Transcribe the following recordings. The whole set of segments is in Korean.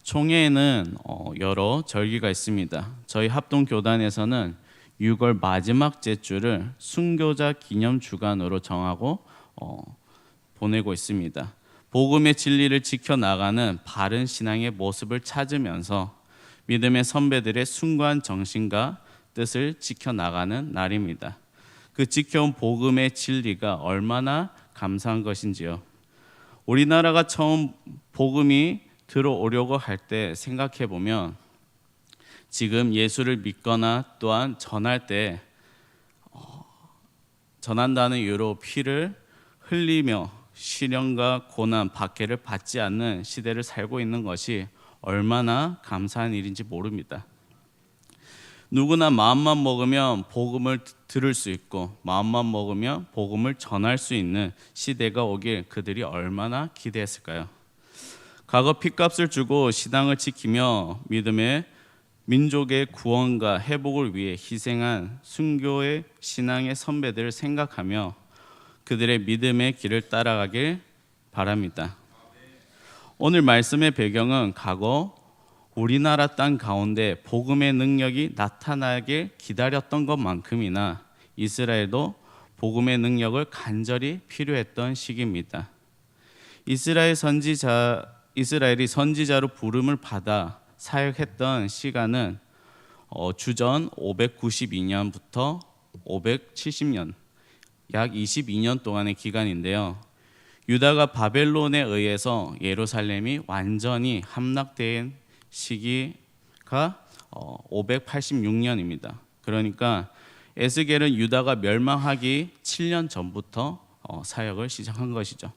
총회에는 여러 절기가 있습니다. 저희 합동교단에서는 6월 마지막 제주를 순교자 기념 주간으로 정하고 보내고 있습니다. 복음의 진리를 지켜나가는 바른 신앙의 모습을 찾으면서 믿음의 선배들의 숭고한 정신과 뜻을 지켜나가는 날입니다. 그 지켜온 복음의 진리가 얼마나 감사한 것인지요. 우리나라가 처음 복음이 들어오려고 할 때 생각해 보면 지금 예수를 믿거나 또한 전할 때 전한다는 이유로 피를 흘리며 시련과 고난, 박해를 받지 않는 시대를 살고 있는 것이 얼마나 감사한 일인지 모릅니다. 누구나 마음만 먹으면 복음을 들을 수 있고 마음만 먹으면 복음을 전할 수 있는 시대가 오길 그들이 얼마나 기대했을까요? 과거 핏값을 주고 신앙을 지키며 믿음의 민족의 구원과 회복을 위해 희생한 순교의 신앙의 선배들을 생각하며 그들의 믿음의 길을 따라가길 바랍니다. 오늘 말씀의 배경은 과거 우리나라 땅 가운데 복음의 능력이 나타나길 기다렸던 것만큼이나 이스라엘도 복음의 능력을 간절히 필요했던 시기입니다. 이스라엘이 선지자로 부름을 받아 사역했던 시간은 주전 592년부터 570년, 약 22년 동안의 기간인데요. 유다가 바벨론에 의해서 예루살렘이 완전히 함락된 시기가 586년입니다. 그러니까 에스겔은 유다가 멸망하기 7년 전부터 사역을 시작한 것이죠.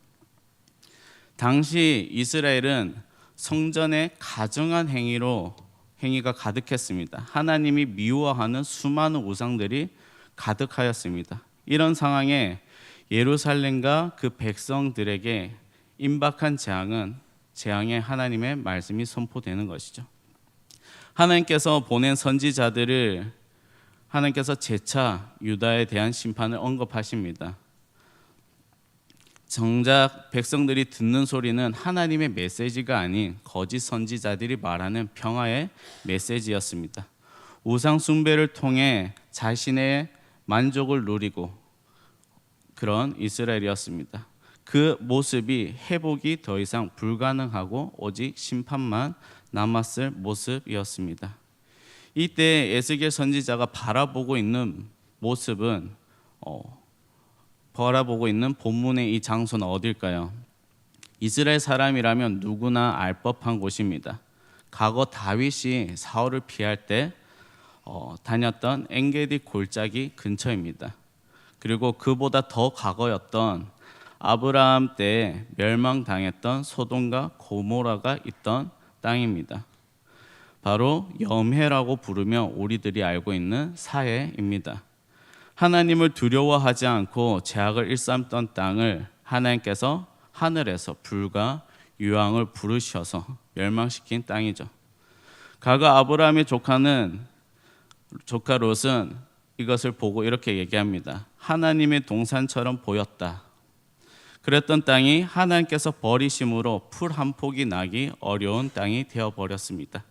당시 이스라엘은 성전의 가증한 행위가 가득했습니다. 하나님이 미워하는 수많은 우상들이 가득하였습니다. 이런 상황에 예루살렘과 그 백성들에게 임박한 재앙의 하나님의 말씀이 선포되는 것이죠. 하나님께서 보낸 선지자들을 하나님께서 재차 유다에 대한 심판을 언급하십니다. 정작 백성들이 듣는 소리는 하나님의 메시지가 아닌 거짓 선지자들이 말하는 평화의 메시지였습니다. 우상 숭배를 통해 자신의 만족을 누리고 그런 이스라엘이었습니다. 그 모습이 회복이 더 이상 불가능하고 오직 심판만 남았을 모습이었습니다. 이때 에스겔 선지자가 바라보고 있는 모습은 본문의 이 장소는 어딜까요? 이스라엘 사람이라면 누구나 알 법한 곳입니다. 과거 다윗이 사울을 피할 때 다녔던 엔게디 골짜기 근처입니다. 그리고 그보다 더 과거였던 아브라함 때 멸망당했던 소돔과 고모라가 있던 땅입니다. 바로 염해라고 부르며 우리들이 알고 있는 사해입니다. 하나님을 두려워하지 않고 죄악을 일삼던 땅을 하나님께서 하늘에서 불과 유황을 부르셔서 멸망시킨 땅이죠. 과거 아브라함의 조카 롯은 이것을 보고 이렇게 얘기합니다. 하나님의 동산처럼 보였다. 그랬던 땅이 하나님께서 버리심으로 풀 한 폭이 나기 어려운 땅이 되어버렸습니다.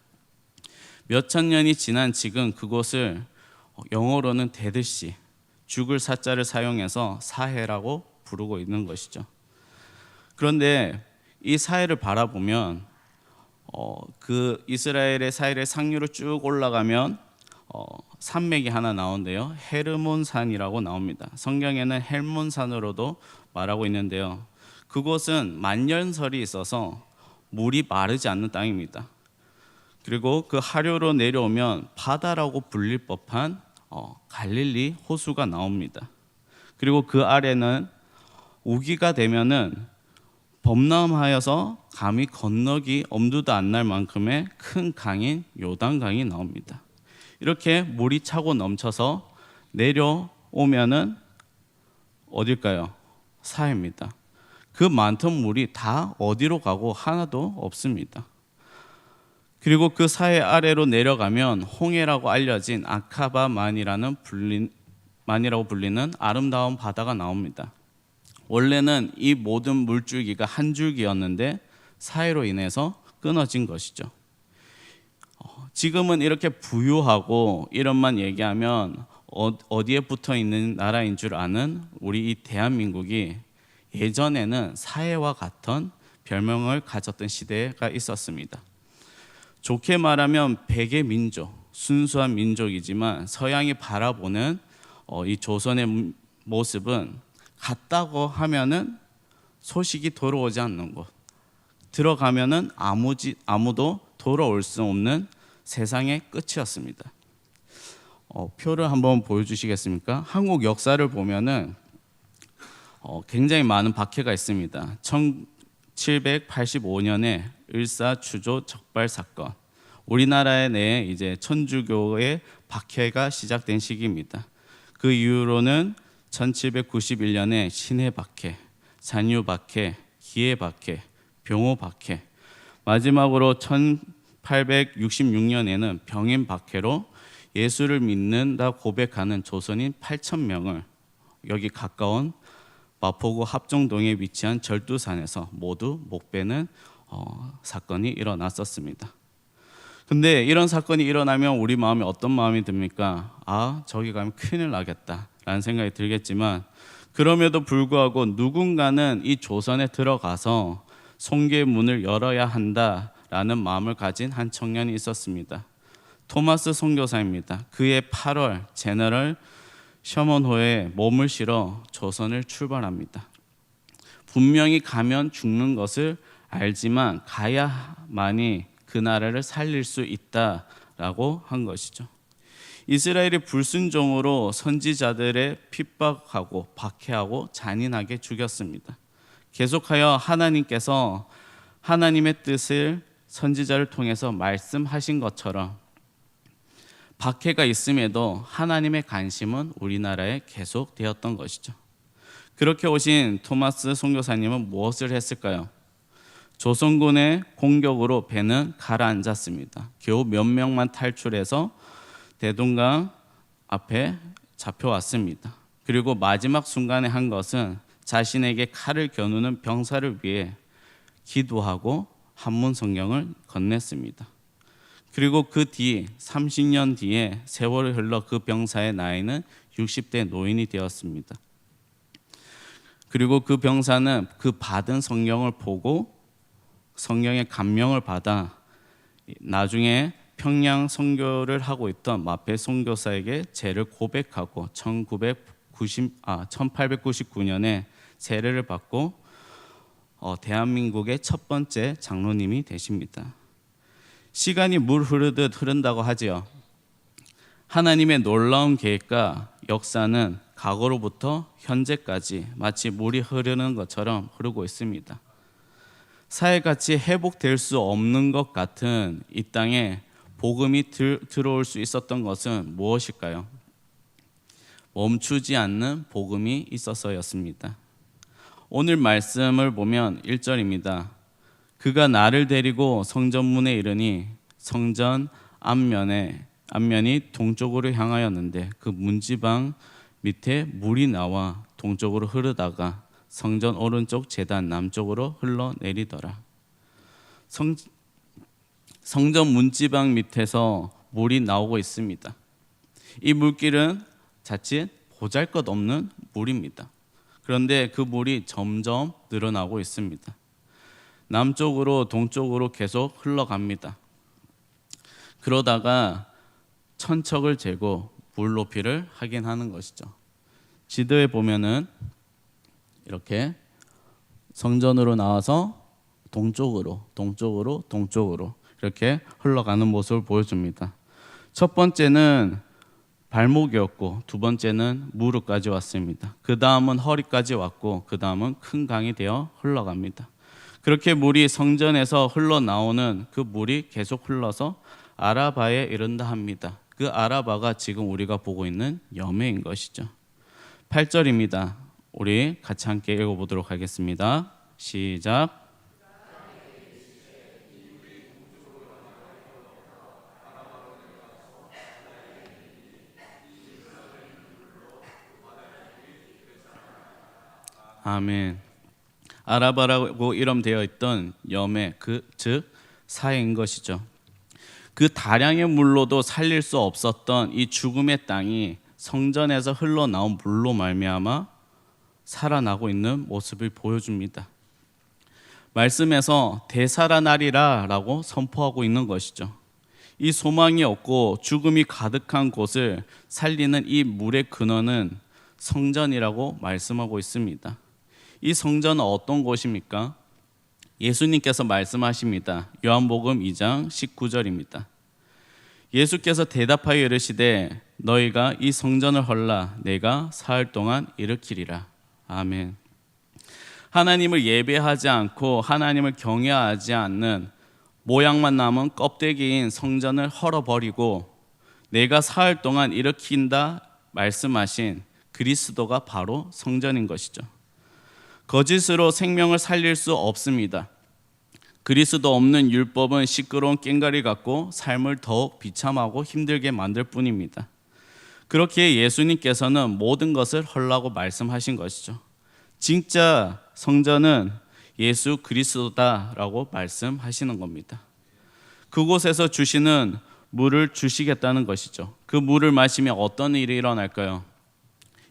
몇천 년이 지난 지금 그곳을 영어로는 데드시, 죽을 사자를 사용해서 사해라고 부르고 있는 것이죠. 그런데 이 사해를 바라보면 그 이스라엘의 사해의 상류로 쭉 올라가면 산맥이 하나 나오는데요. 헤르몬산이라고 나옵니다. 성경에는 헬몬산으로도 말하고 있는데요. 그곳은 만년설이 있어서 물이 마르지 않는 땅입니다. 그리고 그 하류로 내려오면 바다라고 불릴 법한 갈릴리 호수가 나옵니다. 그리고 그 아래는 우기가 되면은 범람하여서 감히 건너기 엄두도 안 날 만큼의 큰 강인 요단강이 나옵니다. 이렇게 물이 차고 넘쳐서 내려오면은 어딜까요? 사해입니다. 그 많던 물이 다 어디로 가고 하나도 없습니다. 그리고 그 사해 아래로 내려가면 홍해라고 알려진 아카바만이라고 불리는 아름다운 바다가 나옵니다. 원래는 이 모든 물줄기가 한 줄기였는데 사해로 인해서 끊어진 것이죠. 지금은 이렇게 부유하고 이런만 얘기하면 어디에 붙어 있는 나라인 줄 아는 우리 이 대한민국이 예전에는 사해와 같은 별명을 가졌던 시대가 있었습니다. 좋게 말하면 백의 민족, 순수한 민족이지만 서양이 바라보는 이 조선의 모습은 갔다고 하면은 소식이 돌아오지 않는 곳, 들어가면은 아무도 돌아올 수 없는 세상의 끝이었습니다. 표를 한번 보여주시겠습니까? 한국 역사를 보면은 굉장히 많은 박해가 있습니다. 1785년에 을사추조 적발 사건, 우리나라 내에 이제 천주교의 박해가 시작된 시기입니다. 그 이후로는 1791년에 신해 박해, 잔유 박해, 기해 박해, 병호 박해, 마지막으로 1866년에는 병인 박해로 예수를 믿는다 고백하는 조선인 8,000명을 여기 가까운 마포구 합정동에 위치한 절두산에서 모두 목베는 사건이 일어났었습니다. 근데 이런 사건이 일어나면 우리 마음에 어떤 마음이 듭니까? 저기 가면 큰일 나겠다라는 생각이 들겠지만, 그럼에도 불구하고 누군가는 이 조선에 들어가서 송계의 문을 열어야 한다라는 마음을 가진 한 청년이 있었습니다. 토마스 선교사입니다. 그해 8월 제너럴 셔먼호에 몸을 실어 조선을 출발합니다. 분명히 가면 죽는 것을 알지만 가야만이 그 나라를 살릴 수 있다라고 한 것이죠. 이스라엘이 불순종으로 선지자들의 핍박하고 박해하고 잔인하게 죽였습니다. 계속하여 하나님께서 하나님의 뜻을 선지자를 통해서 말씀하신 것처럼 박해가 있음에도 하나님의 관심은 우리나라에 계속되었던 것이죠. 그렇게 오신 토마스 선교사님은 무엇을 했을까요? 조선군의 공격으로 배는 가라앉았습니다. 겨우 몇 명만 탈출해서 대동강 앞에 잡혀왔습니다. 그리고 마지막 순간에 한 것은 자신에게 칼을 겨누는 병사를 위해 기도하고 한문 성경을 건넸습니다. 그리고 그 뒤 30년 뒤에 세월이 흘러 그 병사의 나이는 60대 노인이 되었습니다. 그리고 그 병사는 그 받은 성경을 보고 성경의 감명을 받아 나중에 평양 선교를 하고 있던 마페 선교사에게 죄를 고백하고 1899년에 세례를 받고 대한민국의 첫 번째 장로님이 되십니다. 시간이 물 흐르듯 흐른다고 하지요. 하나님의 놀라운 계획과 역사는 과거로부터 현재까지 마치 물이 흐르는 것처럼 흐르고 있습니다. 사회같이 회복될 수 없는 것 같은 이 땅에 복음이 들어올 수 있었던 것은 무엇일까요? 멈추지 않는 복음이 있어서였습니다. 오늘 말씀을 보면 1절입니다. 그가 나를 데리고 성전문에 이르니 성전 앞면이 동쪽으로 향하였는데 그 문지방 밑에 물이 나와 동쪽으로 흐르다가 성전 오른쪽 제단 남쪽으로 흘러내리더라. 성전 문지방 밑에서 물이 나오고 있습니다. 이 물길은 자칫 보잘것없는 물입니다. 그런데 그 물이 점점 늘어나고 있습니다. 남쪽으로 동쪽으로 계속 흘러갑니다. 그러다가 천척을 재고 물 높이를 확인하는 것이죠. 지도에 보면은 이렇게 성전으로 나와서 동쪽으로 이렇게 흘러가는 모습을 보여줍니다. 첫 번째는 발목이었고 두 번째는 무릎까지 왔습니다. 그 다음은 허리까지 왔고 그 다음은 큰 강이 되어 흘러갑니다. 그렇게 물이 성전에서 흘러나오는 그 물이 계속 흘러서 아라바에 이른다 합니다. 그 아라바가 지금 우리가 보고 있는 여매인 것이죠. 8절입니다. 우리 같이 함께 읽어보도록 하겠습니다. 시작. 아멘. 아라바라고 이름되어 있던 여매, 즉 사해인 것이죠. 그 다량의 물로도 살릴 수 없었던 이 죽음의 땅이 성전에서 흘러나온 물로 말미암아 살아나고 있는 모습을 보여줍니다. 말씀에서 되살아나리라라고 선포하고 있는 것이죠. 이 소망이 없고 죽음이 가득한 곳을 살리는 이 물의 근원은 성전이라고 말씀하고 있습니다. 이 성전은 어떤 곳입니까? 예수님께서 말씀하십니다. 요한복음 2장 19절입니다. 예수께서 대답하여 이르시되 너희가 이 성전을 헐라 내가 사흘 동안 일으키리라. 아멘. 하나님을 예배하지 않고 하나님을 경외하지 않는 모양만 남은 껍데기인 성전을 헐어버리고 내가 사흘 동안 일으킨다 말씀하신 그리스도가 바로 성전인 것이죠. 거짓으로 생명을 살릴 수 없습니다. 그리스도 없는 율법은 시끄러운 꽹과리 같고 삶을 더욱 비참하고 힘들게 만들 뿐입니다. 그렇기에 예수님께서는 모든 것을 헐라고 말씀하신 것이죠. 진짜 성전은 예수 그리스도다라고 말씀하시는 겁니다. 그곳에서 주시는 물을 주시겠다는 것이죠. 그 물을 마시면 어떤 일이 일어날까요?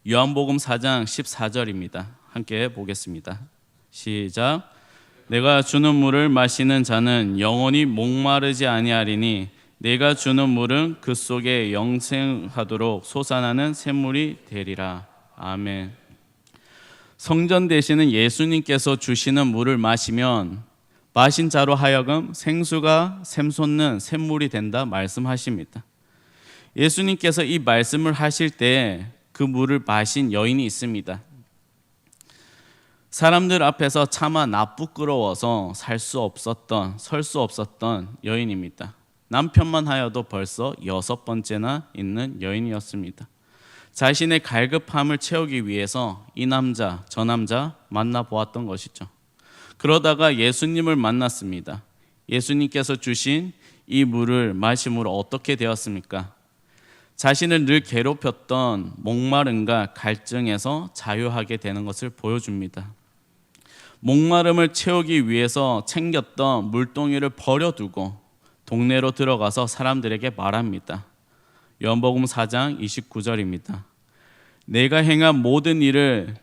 요한복음 4장 14절입니다. 함께 보겠습니다. 시작. 내가 주는 물을 마시는 자는 영원히 목마르지 아니하리니 내가 주는 물은 그 속에 영생하도록 솟아나는 샘물이 되리라. 아멘. 성전 되시는 예수님께서 주시는 물을 마시면 마신 자로 하여금 생수가 샘솟는 샘물이 된다 말씀하십니다. 예수님께서 이 말씀을 하실 때 그 물을 마신 여인이 있습니다. 사람들 앞에서 차마 나쁘끄러워서 살 수 없었던, 설 수 없었던 여인입니다. 남편만 하여도 벌써 6번째나 있는 여인이었습니다. 자신의 갈급함을 채우기 위해서 이 남자, 저 남자 만나보았던 것이죠. 그러다가 예수님을 만났습니다. 예수님께서 주신 이 물을 마심으로 어떻게 되었습니까? 자신을 늘 괴롭혔던 목마름과 갈증에서 자유하게 되는 것을 보여줍니다. 목마름을 채우기 위해서 챙겼던 물동이를 버려두고 동네로 들어가서 사람들에게 말합니다. 요한복음 4장 29절입니다. 내가 행한 모든 일을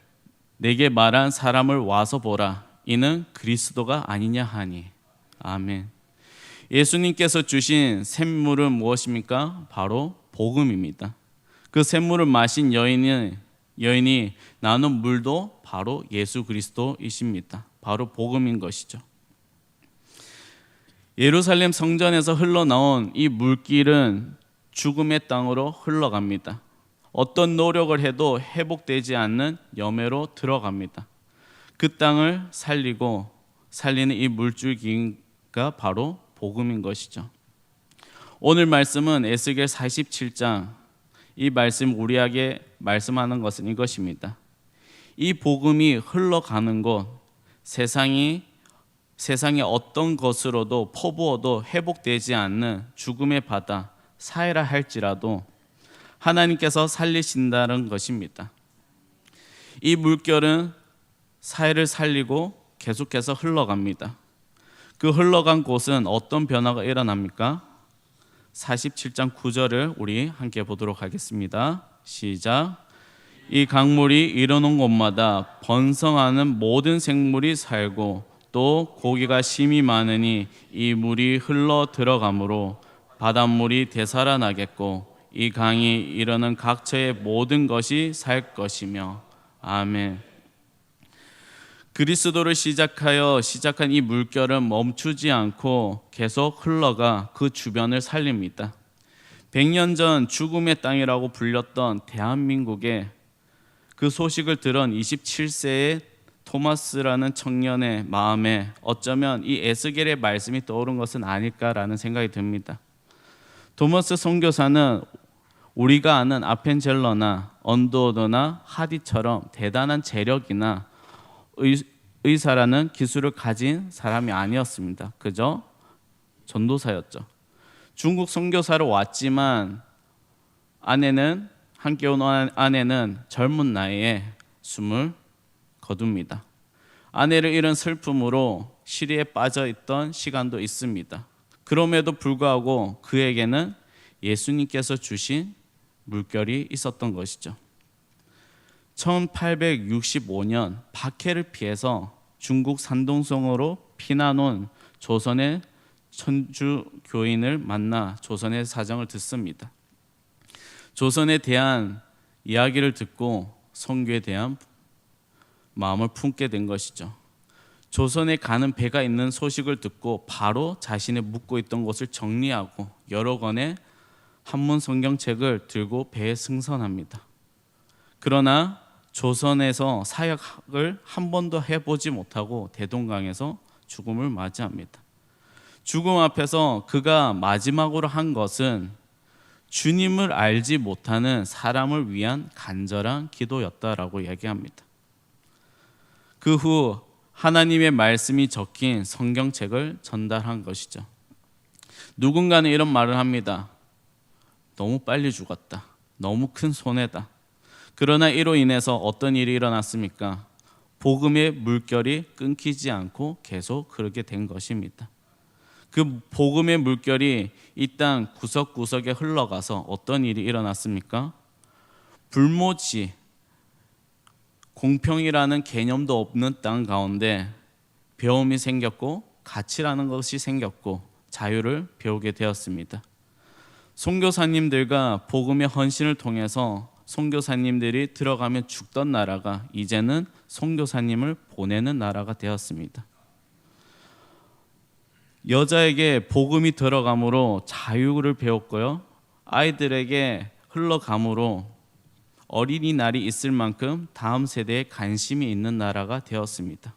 내게 말한 사람을 와서 보라. 이는 그리스도가 아니냐 하니. 아멘. 예수님께서 주신 샘물은 무엇입니까? 바로 복음입니다. 그 샘물을 마신 여인이 나눈 물도 바로 예수 그리스도이십니다. 바로 복음인 것이죠. 예루살렘 성전에서 흘러나온 이 물길은 죽음의 땅으로 흘러갑니다. 어떤 노력을 해도 회복되지 않는 염해로 들어갑니다. 그 땅을 살리는 이 물줄기가 바로 복음인 것이죠. 오늘 말씀은 에스겔 47장, 이 말씀 우리에게 말씀하는 것은 이것입니다. 이 복음이 흘러가는 곳, 세상에 어떤 것으로도 퍼부어도 회복되지 않는 죽음의 바다, 사해라 할지라도 하나님께서 살리신다는 것입니다. 이 물결은 사해를 살리고 계속해서 흘러갑니다. 그 흘러간 곳은 어떤 변화가 일어납니까? 47장 9절을 우리 함께 보도록 하겠습니다. 시작. 이 강물이 이르는 곳마다 번성하는 모든 생물이 살고 또 고기가 심이 많으니 이 물이 흘러 들어가므로 바닷물이 되살아나겠고 이 강이 이르는 각처의 모든 것이 살 것이며. 아멘. 그리스도를 시작한 이 물결은 멈추지 않고 계속 흘러가 그 주변을 살립니다. 100년 전 죽음의 땅이라고 불렸던 대한민국에 그 소식을 들은 27세의 토마스라는 청년의 마음에 어쩌면 이 에스겔의 말씀이 떠오른 것은 아닐까라는 생각이 듭니다. 토마스 선교사는 우리가 아는 아펜젤러나 언더우드나 하디처럼 대단한 재력이나 의사라는 기술을 가진 사람이 아니었습니다. 그저 전도사였죠. 중국 선교사로 왔지만 함께 온 아내는 젊은 나이에 숨을 거둡니다. 아내를 잃은 슬픔으로 시리에 빠져 있던 시간도 있습니다. 그럼에도 불구하고 그에게는 예수님께서 주신 물결이 있었던 것이죠. 1865년 박해를 피해서 중국 산둥성으로 피난 온 조선의 천주 교인을 만나 조선의 사정을 듣습니다. 조선에 대한 이야기를 듣고 선교에 대한 마음을 품게 된 것이죠. 조선에 가는 배가 있는 소식을 듣고 바로 자신의 묵고 있던 곳을 정리하고 여러 권의 한문 성경책을 들고 배에 승선합니다. 그러나 조선에서 사역을 한 번도 해보지 못하고 대동강에서 죽음을 맞이합니다. 죽음 앞에서 그가 마지막으로 한 것은 주님을 알지 못하는 사람을 위한 간절한 기도였다라고 얘기합니다. 그 후 하나님의 말씀이 적힌 성경책을 전달한 것이죠. 누군가는 이런 말을 합니다. 너무 빨리 죽었다. 너무 큰 손해다. 그러나 이로 인해서 어떤 일이 일어났습니까? 복음의 물결이 끊기지 않고 계속 흐르게 된 것입니다. 그 복음의 물결이 이 땅 구석구석에 흘러가서 어떤 일이 일어났습니까? 불모지, 공평이라는 개념도 없는 땅 가운데 배움이 생겼고 가치라는 것이 생겼고 자유를 배우게 되었습니다. 선교사님들과 복음의 헌신을 통해서 선교사님들이 들어가면 죽던 나라가 이제는 선교사님을 보내는 나라가 되었습니다. 여자에게 복음이 들어감으로 자유를 배웠고요. 아이들에게 흘러감으로 어린이날이 있을 만큼 다음 세대에 관심이 있는 나라가 되었습니다.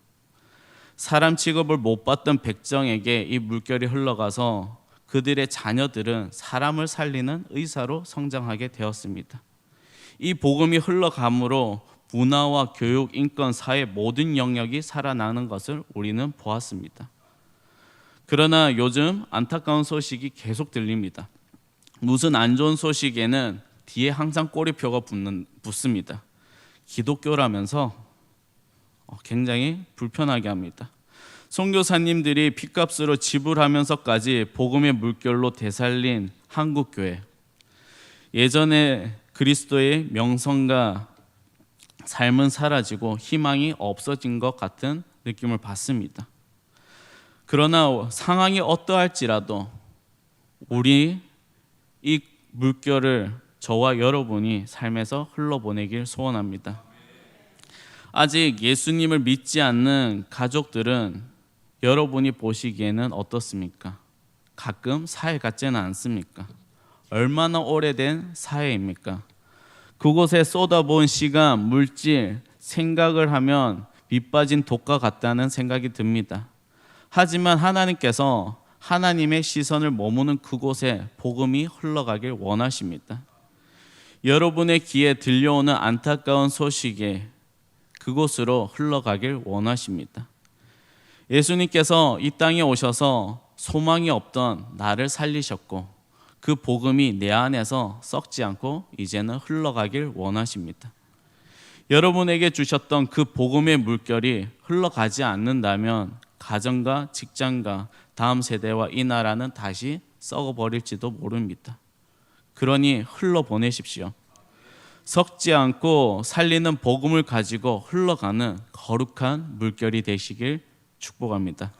사람 취급을 못 받던 백정에게 이 물결이 흘러가서 그들의 자녀들은 사람을 살리는 의사로 성장하게 되었습니다. 이 복음이 흘러감으로 문화와 교육, 인권, 사회 모든 영역이 살아나는 것을 우리는 보았습니다. 그러나 요즘 안타까운 소식이 계속 들립니다. 무슨 안 좋은 소식에는 뒤에 항상 꼬리표가 붙습니다. 기독교라면서 굉장히 불편하게 합니다. 선교사님들이 핏값으로 지불하면서까지 복음의 물결로 되살린 한국교회. 예전에 그리스도의 명성과 삶은 사라지고 희망이 없어진 것 같은 느낌을 받습니다. 그러나 상황이 어떠할지라도 우리 이 물결을 저와 여러분이 삶에서 흘러보내길 소원합니다. 아직 예수님을 믿지 않는 가족들은 여러분이 보시기에는 어떻습니까? 가끔 사회 같지는 않습니까? 얼마나 오래된 사회입니까? 그곳에 쏟아부은 시간, 물질, 생각을 하면 밑빠진 독과 같다는 생각이 듭니다. 하지만 하나님께서 하나님의 시선을 머무는 그곳에 복음이 흘러가길 원하십니다. 여러분의 귀에 들려오는 안타까운 소식에 그곳으로 흘러가길 원하십니다. 예수님께서 이 땅에 오셔서 소망이 없던 나를 살리셨고 그 복음이 내 안에서 썩지 않고 이제는 흘러가길 원하십니다. 여러분에게 주셨던 그 복음의 물결이 흘러가지 않는다면 가정과 직장과 다음 세대와 이 나라는 다시 썩어버릴지도 모릅니다. 그러니 흘러보내십시오. 썩지 않고 살리는 복음을 가지고 흘러가는 거룩한 물결이 되시길 축복합니다.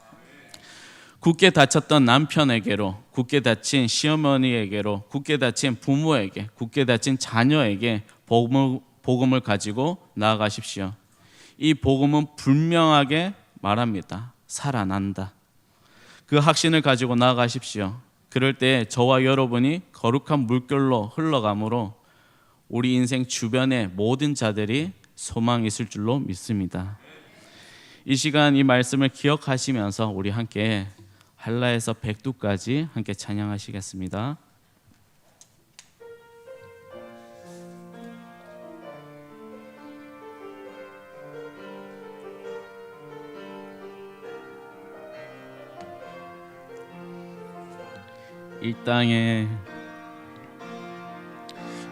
굳게 다쳤던 남편에게로, 굳게 다친 시어머니에게로, 굳게 다친 부모에게, 굳게 다친 자녀에게 복음을 가지고 나아가십시오. 이 복음은 분명하게 말합니다. 살아난다. 그 확신을 가지고 나아가십시오. 그럴 때 저와 여러분이 거룩한 물결로 흘러가므로 우리 인생 주변의 모든 자들이 소망이 있을 줄로 믿습니다. 이 시간 이 말씀을 기억하시면서 우리 함께 할라에서 백두까지 함께 찬양하시겠습니다.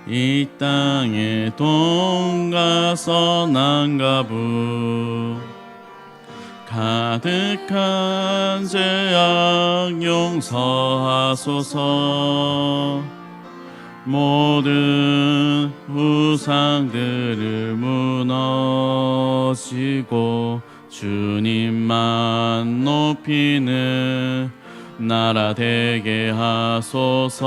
이 땅에 동가서 남가부 가득한 죄악 용서하소서. 모든 우상들을 무너지고 주님만 높이는 나라 되게 하소서.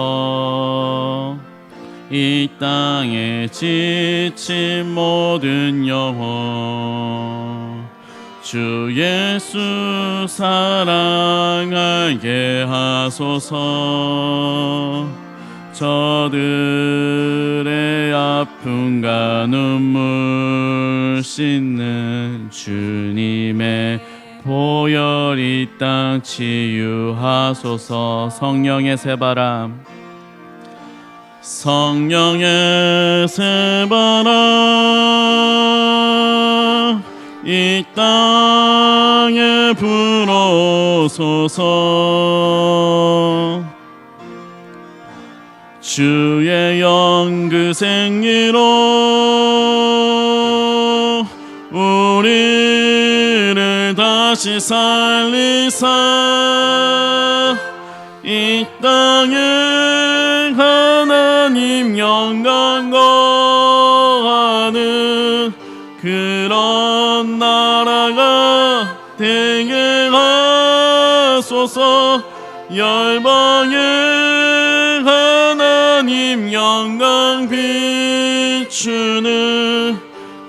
이 땅에 지친 모든 영혼 주 예수 사랑하게 하소서. 저들의 아픔과 눈물 씻는 주님의 보혈 이 땅 치유하소서. 성령의 새바람, 성령의 새바람 이 땅에 불어소서. 주의 영 그 생기로 우리를 다시 살리사 이 땅에 하나님 영광 거하는 그런 나라가 되게 하소서. 열방에 하나님 영광 비추는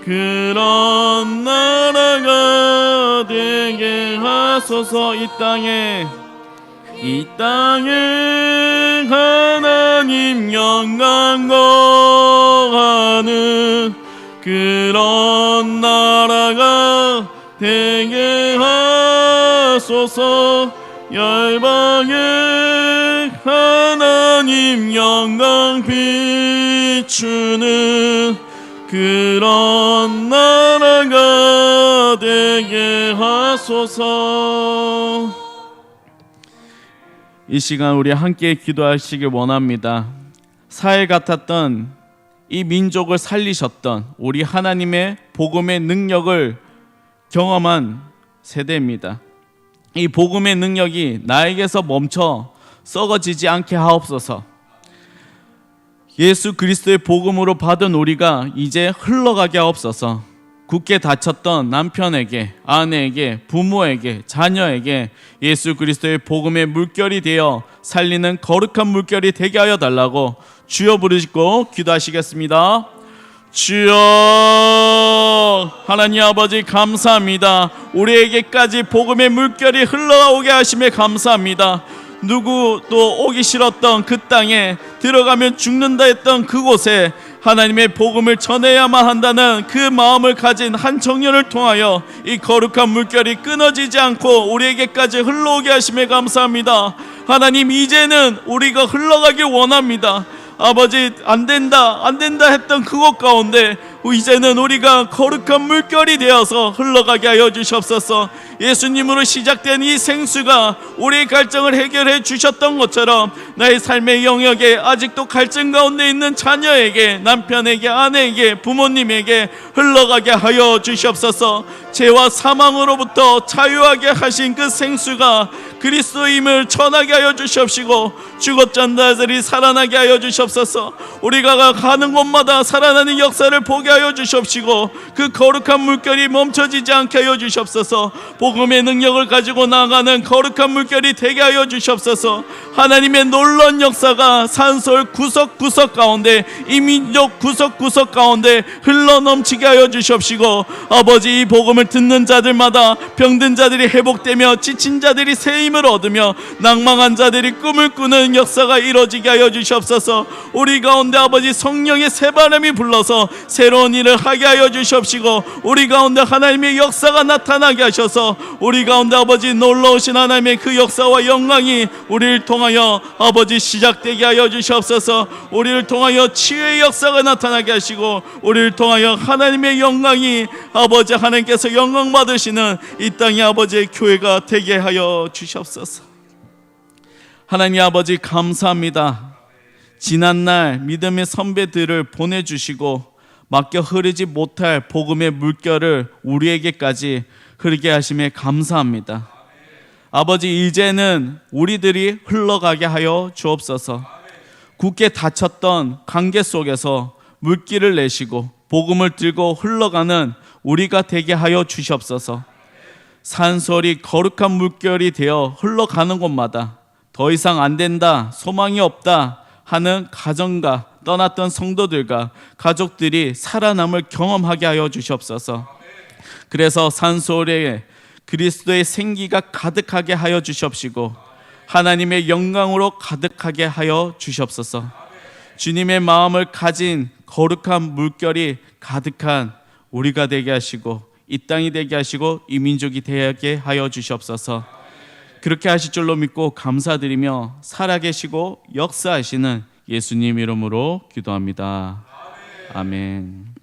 그런 나라가 되게 하소서. 이 땅에 하나님 영광 거하는 그런 나라가 되게 하소서. 열방에 하나님 영광 비추는 그런 나라가 되게 하소서. 이 시간 우리 함께 기도하시길 원합니다. 사해 같았던 이 민족을 살리셨던 우리 하나님의 복음의 능력을 경험한 세대입니다. 이 복음의 능력이 나에게서 멈춰 썩어지지 않게 하옵소서. 예수 그리스도의 복음으로 받은 우리가 이제 흘러가게 하옵소서. 굳게 닫혔던 남편에게, 아내에게, 부모에게, 자녀에게 예수 그리스도의 복음의 물결이 되어 살리는 거룩한 물결이 되게 하여 달라고 주여 부르시고 기도하시겠습니다. 주여, 하나님 아버지 감사합니다. 우리에게까지 복음의 물결이 흘러오게 하심에 감사합니다. 누구도 오기 싫었던 그 땅에 들어가면 죽는다 했던 그곳에 하나님의 복음을 전해야만 한다는 그 마음을 가진 한 청년을 통하여 이 거룩한 물결이 끊어지지 않고 우리에게까지 흘러오게 하심에 감사합니다. 하나님, 이제는 우리가 흘러가길 원합니다. 아버지, 안 된다 했던 그곳 가운데 이제는 우리가 거룩한 물결이 되어서 흘러가게 하여 주시옵소서. 예수님으로 시작된 이 생수가 우리의 갈증을 해결해 주셨던 것처럼 나의 삶의 영역에 아직도 갈증 가운데 있는 자녀에게, 남편에게, 아내에게, 부모님에게 흘러가게 하여 주시옵소서. 죄와 사망으로부터 자유하게 하신 그 생수가 그리스도임을 전하게 하여 주시옵시고 죽었던 자들이 살아나게 하여 주시옵소서. 우리가 가는 곳마다 살아나는 역사를 보게 하여 주시옵시고 그 거룩한 물결이 멈춰지지 않게 하여 주시옵소서. 복음의 능력을 가지고 나아가는 거룩한 물결이 되게 하여 주시옵소서. 하나님의 놀라운 역사가 산솔 구석구석 가운데, 이 민족 구석구석 가운데 흘러넘치게 하여 주시옵시고 아버지, 이 복음을 듣는 자들마다 병든 자들이 회복되며 지친 자들이 새 힘을 얻으며 낭망한 자들이 꿈을 꾸는 역사가 이루어지게 하여 주시옵소서. 우리 가운데 아버지 성령의 새바람이 불러서 새로운 일을 하게 하여 주시옵시고 우리 가운데 하나님의 역사가 나타나게 하셔서 우리 가운데 아버지 놀라우신 하나님의 그 역사와 영광이 우리를 통하여 아버지 시작되게 하여 주시옵소서. 우리를 통하여 치유의 역사가 나타나게 하시고 우리를 통하여 하나님의 영광이 아버지, 하나님께서 영광 받으시는 이 땅의 아버지의 교회가 되게 하여 주시옵소서. 하나님 아버지 감사합니다. 지난날 믿음의 선배들을 보내주시고 맡겨 흐르지 못할 복음의 물결을 우리에게까지 흐르게 하심에 감사합니다. 아버지, 이제는 우리들이 흘러가게 하여 주옵소서. 굳게 닫혔던 관계 속에서 물길을 내시고 복음을 들고 흘러가는 우리가 되게 하여 주시옵소서. 산소리 거룩한 물결이 되어 흘러가는 곳마다 더 이상 안 된다, 소망이 없다 하는 가정과 떠났던 성도들과 가족들이 살아남을 경험하게 하여 주시옵소서. 그래서 산소리에 그리스도의 생기가 가득하게 하여 주시옵시고 하나님의 영광으로 가득하게 하여 주시옵소서. 주님의 마음을 가진 거룩한 물결이 가득한 우리가 되게 하시고 이 땅이 되게 하시고 이 민족이 되게 하여 주시옵소서. 그렇게 하실 줄로 믿고 감사드리며 살아계시고 역사하시는 예수님 이름으로 기도합니다. 아멘.